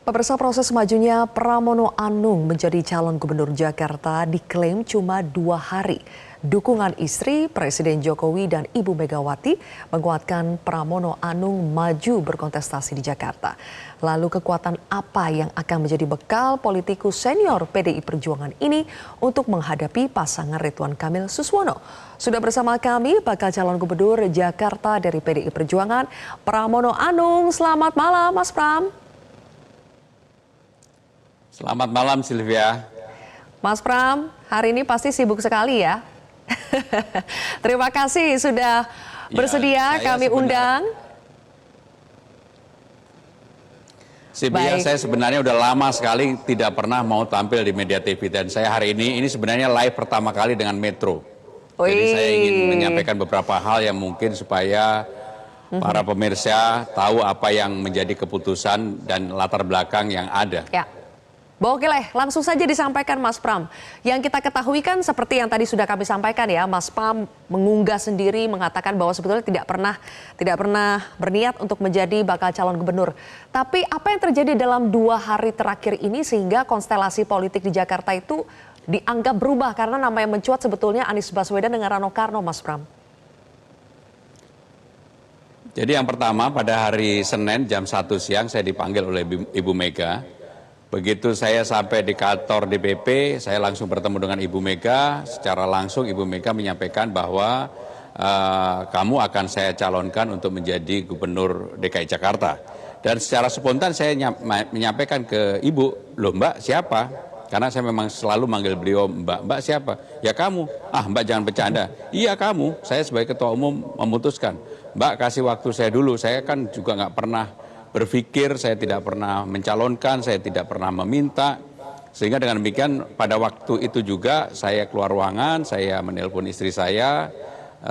Pemirsa, proses majunya Pramono Anung menjadi calon gubernur Jakarta diklaim cuma 2 hari. Dukungan istri Presiden Jokowi dan Ibu Megawati menguatkan Pramono Anung maju berkontestasi di Jakarta. Lalu kekuatan apa yang akan menjadi bekal politikus senior PDI Perjuangan ini untuk menghadapi pasangan Ridwan Kamil Suswono? Sudah bersama kami bakal calon gubernur Jakarta dari PDI Perjuangan, Pramono Anung. Selamat malam, Mas Pram. Selamat malam, Sylvia. Mas Pram, hari ini pasti sibuk sekali ya. Terima kasih sudah bersedia kami undang. Sylvia, saya sebenarnya udah lama sekali tidak pernah mau tampil di media TV. Dan saya hari ini sebenarnya live pertama kali dengan Metro. Jadi saya ingin menyampaikan beberapa hal yang mungkin supaya para pemirsa tahu apa yang menjadi keputusan dan latar belakang yang ada. Ya. Boleh, langsung saja disampaikan Mas Pram. Yang kita ketahui kan seperti yang tadi sudah kami sampaikan ya, Mas Pram mengunggah sendiri mengatakan bahwa sebetulnya tidak pernah berniat untuk menjadi bakal calon gubernur. Tapi apa yang terjadi dalam 2 hari terakhir ini sehingga konstelasi politik di Jakarta itu dianggap berubah karena nama yang mencuat sebetulnya Anies Baswedan dengan Rano Karno, Mas Pram? Jadi yang pertama pada hari Senin jam 1 siang saya dipanggil oleh Ibu Mega. Begitu saya sampai di kantor DPP, saya langsung bertemu dengan Ibu Mega. Secara langsung Ibu Mega menyampaikan bahwa kamu akan saya calonkan untuk menjadi gubernur DKI Jakarta. Dan secara spontan saya menyampaikan ke Ibu, loh Mbak siapa? Karena saya memang selalu manggil beliau Mbak. Mbak siapa? Ya kamu. Ah Mbak jangan bercanda. Iya kamu, saya sebagai ketua umum memutuskan. Mbak kasih waktu saya dulu, saya kan juga nggak pernah berpikir, saya tidak pernah mencalonkan, saya tidak pernah meminta. Sehingga dengan demikian pada waktu itu juga saya keluar ruangan, saya menelpon istri saya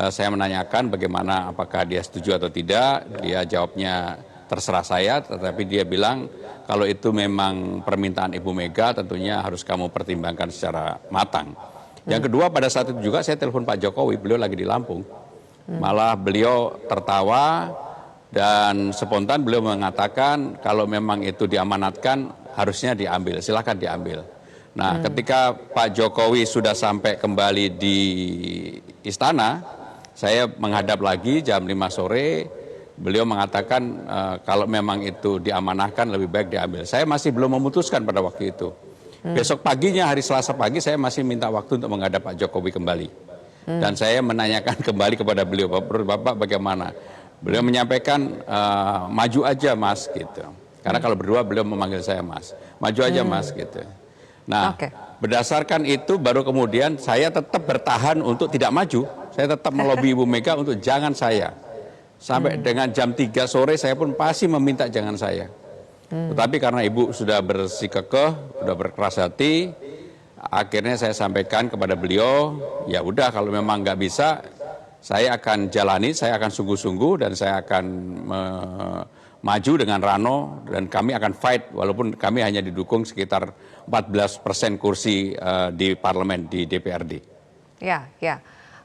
menanyakan bagaimana apakah dia setuju atau tidak. Dia jawabnya terserah saya, tetapi dia bilang kalau itu memang permintaan Ibu Mega tentunya harus kamu pertimbangkan secara matang. Yang kedua pada saat itu juga saya telepon Pak Jokowi, beliau lagi di Lampung. Malah beliau tertawa dan spontan beliau mengatakan kalau memang itu diamanatkan harusnya diambil, silakan diambil. Nah ketika Pak Jokowi sudah sampai kembali di istana, saya menghadap lagi jam 5 sore, beliau mengatakan kalau memang itu diamanahkan lebih baik diambil. Saya masih belum memutuskan pada waktu itu. Besok paginya hari Selasa pagi saya masih minta waktu untuk menghadap Pak Jokowi kembali. Dan saya menanyakan kembali kepada beliau, Bapak bagaimana? Beliau menyampaikan maju aja Mas gitu. Karena kalau berdua beliau memanggil saya Mas. Maju aja Mas gitu. Nah, berdasarkan itu baru kemudian saya tetap bertahan untuk tidak maju. Saya tetap melobi Ibu Mega untuk jangan saya. Sampai dengan jam 3 sore saya pun pasti meminta jangan saya. Tetapi karena Ibu sudah bersikekeh, sudah berkeras hati, akhirnya saya sampaikan kepada beliau, ya udah kalau memang nggak bisa, saya akan jalani, saya akan sungguh-sungguh dan saya akan maju dengan Rano dan kami akan fight walaupun kami hanya didukung sekitar 14% kursi di parlemen di DPRD. Ya.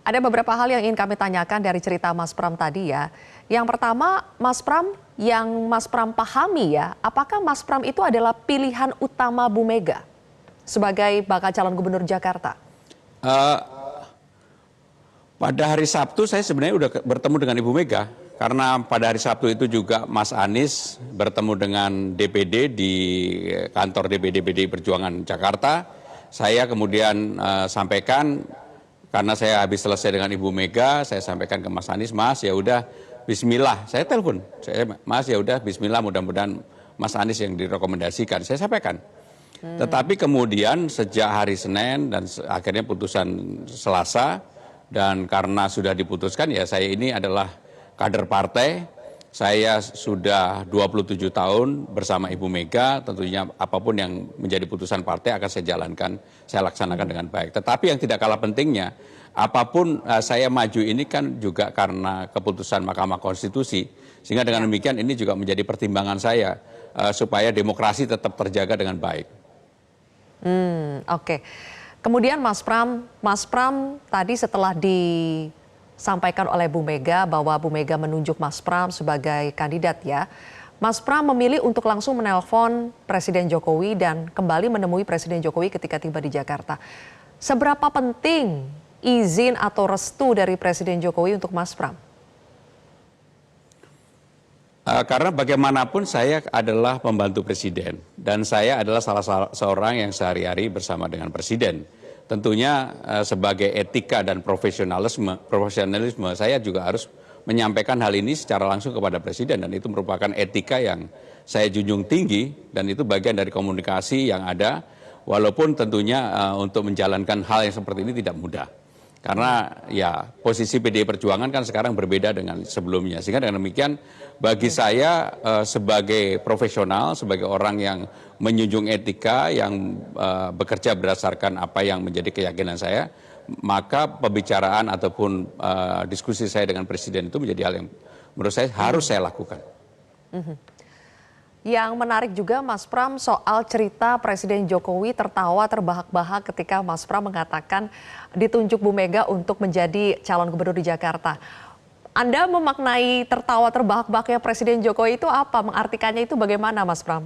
Ada beberapa hal yang ingin kami tanyakan dari cerita Mas Pram tadi ya. Yang pertama, Mas Pram, yang Mas Pram pahami ya, apakah Mas Pram itu adalah pilihan utama Bu Mega sebagai bakal calon gubernur Jakarta? Pada hari Sabtu saya sebenarnya udah bertemu dengan Ibu Mega karena pada hari Sabtu itu juga Mas Anies bertemu dengan DPD di kantor DPD PDI Perjuangan Jakarta. Saya kemudian sampaikan karena saya habis selesai dengan Ibu Mega, saya sampaikan ke Mas Anies, Mas ya udah Bismillah. Saya telepon, Mas ya udah Bismillah mudah-mudahan Mas Anies yang direkomendasikan. Saya sampaikan. Tetapi kemudian sejak hari Senin dan akhirnya putusan Selasa. Dan karena sudah diputuskan ya saya ini adalah kader partai, saya sudah 27 tahun bersama Ibu Mega, tentunya apapun yang menjadi putusan partai akan saya jalankan, saya laksanakan dengan baik. Tetapi yang tidak kalah pentingnya, apapun saya maju ini kan juga karena keputusan Mahkamah Konstitusi, sehingga dengan demikian ini juga menjadi pertimbangan saya supaya demokrasi tetap terjaga dengan baik. Oke. Kemudian Mas Pram tadi setelah disampaikan oleh Bu Mega bahwa Bu Mega menunjuk Mas Pram sebagai kandidat ya. Mas Pram memilih untuk langsung menelpon Presiden Jokowi dan kembali menemui Presiden Jokowi ketika tiba di Jakarta. Seberapa penting izin atau restu dari Presiden Jokowi untuk Mas Pram? Karena bagaimanapun saya adalah pembantu presiden dan saya adalah salah seorang yang sehari-hari bersama dengan presiden. Tentunya sebagai etika dan profesionalisme saya juga harus menyampaikan hal ini secara langsung kepada presiden dan itu merupakan etika yang saya junjung tinggi dan itu bagian dari komunikasi yang ada walaupun tentunya untuk menjalankan hal yang seperti ini tidak mudah. Karena ya posisi PDI Perjuangan kan sekarang berbeda dengan sebelumnya. Sehingga dengan demikian bagi saya sebagai profesional, sebagai orang yang menjunjung etika, yang bekerja berdasarkan apa yang menjadi keyakinan saya, maka pembicaraan ataupun diskusi saya dengan Presiden itu menjadi hal yang menurut saya harus saya lakukan. Yang menarik juga Mas Pram soal cerita Presiden Jokowi tertawa terbahak-bahak ketika Mas Pram mengatakan ditunjuk Bu Mega untuk menjadi calon gubernur di Jakarta. Anda memaknai tertawa terbahak-bahaknya Presiden Jokowi itu apa? Mengartikannya itu bagaimana Mas Pram?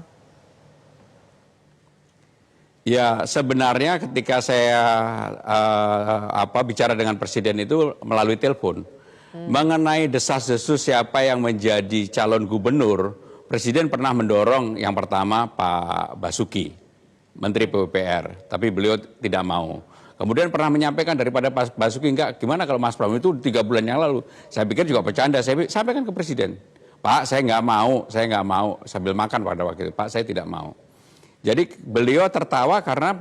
Ya sebenarnya ketika saya bicara dengan Presiden itu melalui telepon. Mengenai desas-desus siapa yang menjadi calon gubernur, Presiden pernah mendorong yang pertama Pak Basuki, Menteri PUPR, tapi beliau tidak mau. Kemudian pernah menyampaikan daripada Pak Basuki, enggak, gimana kalau Mas Pram itu 3 bulan yang lalu. Saya pikir juga bercanda, saya sampaikan ke Presiden. Pak, saya nggak mau, sambil makan pada waktu itu, Pak, saya tidak mau. Jadi beliau tertawa karena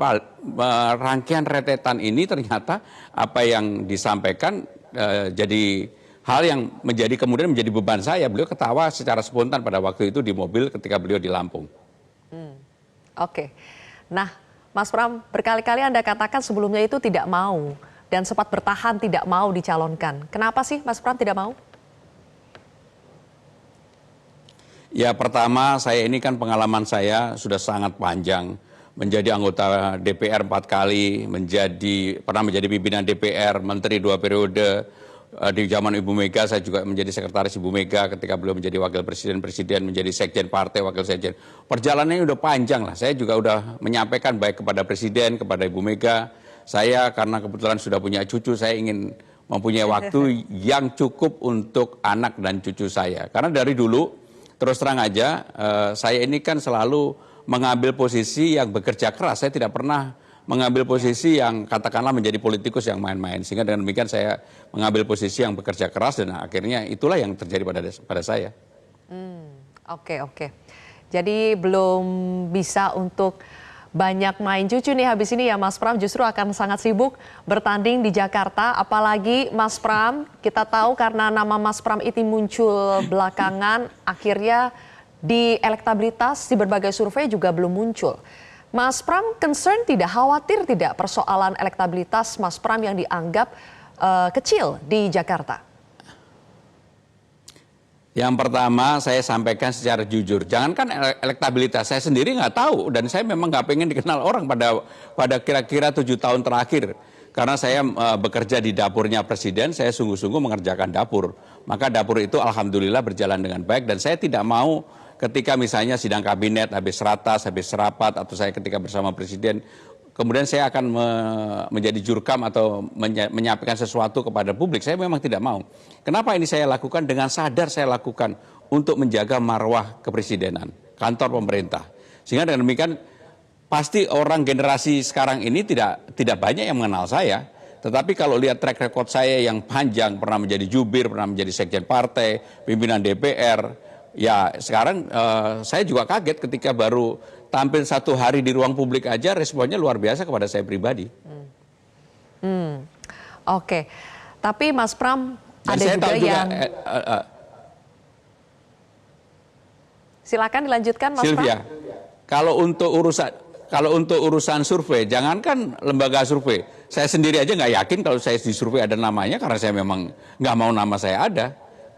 rangkaian rentetan ini ternyata apa yang disampaikan jadi hal yang kemudian menjadi beban saya. Beliau ketawa secara spontan pada waktu itu di mobil ketika beliau di Lampung. Oke. Nah, Mas Pram, berkali-kali Anda katakan sebelumnya itu tidak mau dan sempat bertahan tidak mau dicalonkan. Kenapa sih Mas Pram tidak mau? Ya pertama saya ini kan pengalaman saya sudah sangat panjang. Menjadi anggota DPR 4 kali, pernah menjadi pimpinan DPR, menteri 2 periode. Di zaman Ibu Mega saya juga menjadi sekretaris Ibu Mega ketika beliau menjadi wakil presiden, menjadi sekjen partai, wakil sekjen. Perjalanannya udah panjang lah. Saya juga udah menyampaikan baik kepada presiden, kepada Ibu Mega. Saya karena kebetulan sudah punya cucu, saya ingin mempunyai waktu yang cukup untuk anak dan cucu saya. Karena dari dulu, terus terang aja, saya ini kan selalu mengambil posisi yang bekerja keras. Saya tidak pernah mengambil posisi yang katakanlah menjadi politikus yang main-main. Sehingga dengan demikian saya mengambil posisi yang bekerja keras dan akhirnya itulah yang terjadi pada saya. Oke. Jadi belum bisa untuk banyak main cucu nih habis ini ya Mas Pram, justru akan sangat sibuk bertanding di Jakarta. Apalagi Mas Pram, kita tahu karena nama Mas Pram itu muncul belakangan, akhirnya di elektabilitas di berbagai survei juga belum muncul. Mas Pram concern tidak, khawatir tidak persoalan elektabilitas Mas Pram yang dianggap kecil di Jakarta? Yang pertama saya sampaikan secara jujur, jangankan elektabilitas, saya sendiri nggak tahu dan saya memang nggak pengen dikenal orang pada kira-kira 7 tahun terakhir. Karena saya bekerja di dapurnya Presiden, saya sungguh-sungguh mengerjakan dapur. Maka dapur itu alhamdulillah berjalan dengan baik dan saya tidak mau ketika misalnya sidang kabinet habis ratas, habis rapat, atau saya ketika bersama Presiden, kemudian saya akan menjadi jurkam atau menyampaikan sesuatu kepada publik. Saya memang tidak mau. Kenapa ini saya lakukan? Dengan sadar saya lakukan untuk menjaga marwah kepresidenan, kantor pemerintah. Sehingga dengan demikian pasti orang generasi sekarang ini tidak banyak yang mengenal saya. Tetapi kalau lihat track record saya yang panjang, pernah menjadi jubir, pernah menjadi sekjen partai, pimpinan DPR, ya sekarang saya juga kaget ketika baru tampil 1 hari di ruang publik aja responnya luar biasa kepada saya pribadi. Oke, tapi Mas Pram dan ada juga yang... Silakan dilanjutkan Mas Sylvia, Pram. Kalau untuk urusan survei, jangankan lembaga survei, saya sendiri aja nggak yakin kalau saya di survei ada namanya karena saya memang nggak mau nama saya ada.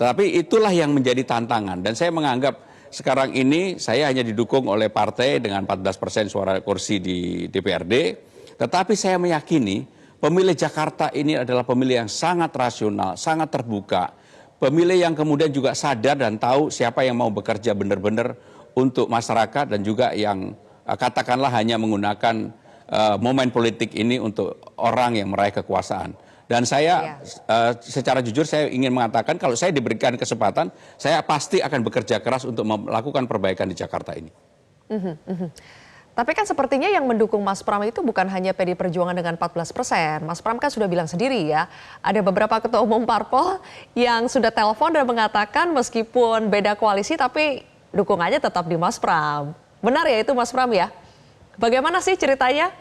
Tapi itulah yang menjadi tantangan dan saya menganggap sekarang ini saya hanya didukung oleh partai dengan 14% suara kursi di DPRD. Tetapi saya meyakini pemilih Jakarta ini adalah pemilih yang sangat rasional, sangat terbuka. pemilih yang kemudian juga sadar dan tahu siapa yang mau bekerja benar-benar untuk masyarakat dan juga yang katakanlah hanya menggunakan momen politik ini untuk orang yang meraih kekuasaan. Dan saya secara jujur saya ingin mengatakan kalau saya diberikan kesempatan, saya pasti akan bekerja keras untuk melakukan perbaikan di Jakarta ini. Tapi kan sepertinya yang mendukung Mas Pram itu bukan hanya PD Perjuangan dengan 14%. Mas Pram kan sudah bilang sendiri ya, ada beberapa ketua umum parpol yang sudah telepon dan mengatakan meskipun beda koalisi tapi dukungannya tetap di Mas Pram. Benar ya itu Mas Pram ya? Bagaimana sih ceritanya?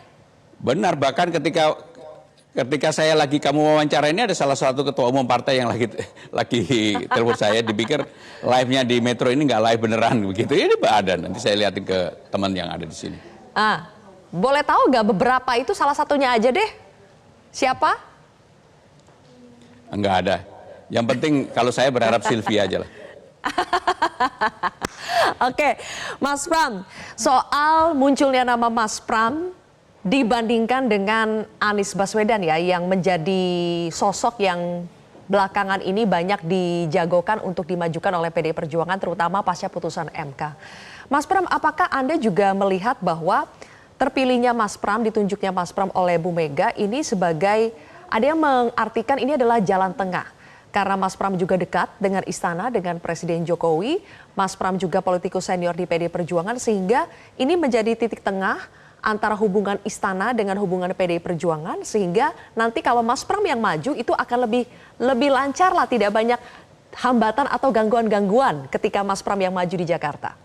Benar, bahkan ketika saya lagi kamu wawancara ini ada salah satu ketua umum partai yang lagi telepon saya, dipikir live-nya di Metro ini nggak live beneran begitu. Ini ada, nanti saya lihatin ke teman yang ada di sini. Boleh tahu nggak beberapa itu salah satunya aja deh? Siapa? Nggak ada. Yang penting kalau saya berharap Sylvia aja lah. Oke, Mas Pram, soal munculnya nama Mas Pram dibandingkan dengan Anies Baswedan ya, yang menjadi sosok yang belakangan ini banyak dijagokan untuk dimajukan oleh PD Perjuangan terutama pasca putusan MK. Mas Pram, apakah Anda juga melihat bahwa terpilihnya Mas Pram, ditunjuknya Mas Pram oleh Bu Mega ini sebagai, ada yang mengartikan ini adalah jalan tengah. Karena Mas Pram juga dekat dengan istana, dengan Presiden Jokowi, Mas Pram juga politikus senior di PD Perjuangan, sehingga ini menjadi titik tengah antara hubungan istana dengan hubungan PDI Perjuangan, sehingga nanti kalau Mas Pram yang maju itu akan lebih lancar lah, tidak banyak hambatan atau gangguan-gangguan ketika Mas Pram yang maju di Jakarta.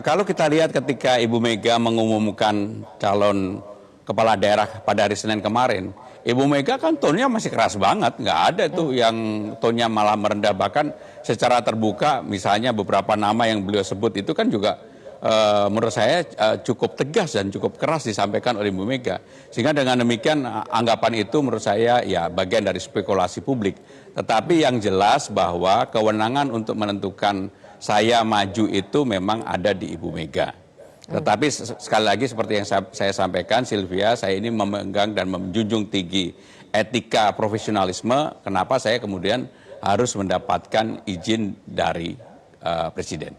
Kalau kita lihat ketika Ibu Mega mengumumkan calon kepala daerah pada hari Senin kemarin, Ibu Mega kan tonnya masih keras banget, nggak ada tuh yang tonnya malah merendah, bahkan secara terbuka misalnya beberapa nama yang beliau sebut itu kan juga menurut saya cukup tegas dan cukup keras disampaikan oleh Ibu Mega. Sehingga dengan demikian anggapan itu menurut saya ya bagian dari spekulasi publik. Tetapi yang jelas bahwa kewenangan untuk menentukan saya maju itu memang ada di Ibu Mega. Tetapi sekali lagi seperti yang saya sampaikan, Sylvia, saya ini memegang dan menjunjung tinggi etika profesionalisme. Kenapa saya kemudian harus mendapatkan izin dari Presiden.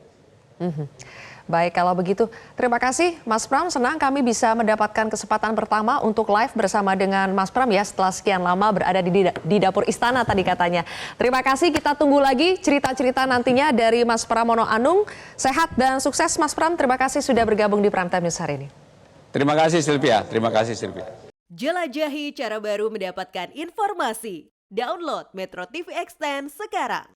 Baik, kalau begitu terima kasih Mas Pram, senang kami bisa mendapatkan kesempatan pertama untuk live bersama dengan Mas Pram ya setelah sekian lama berada di dapur istana tadi katanya. Terima kasih, kita tunggu lagi cerita-cerita nantinya dari Mas Pramono Anung. Sehat dan sukses Mas Pram, terima kasih sudah bergabung di Prime Time News hari ini. Terima kasih Sylvia, terima kasih Sylvia. Jelajahi cara baru mendapatkan informasi. Download Metro TV Extend sekarang.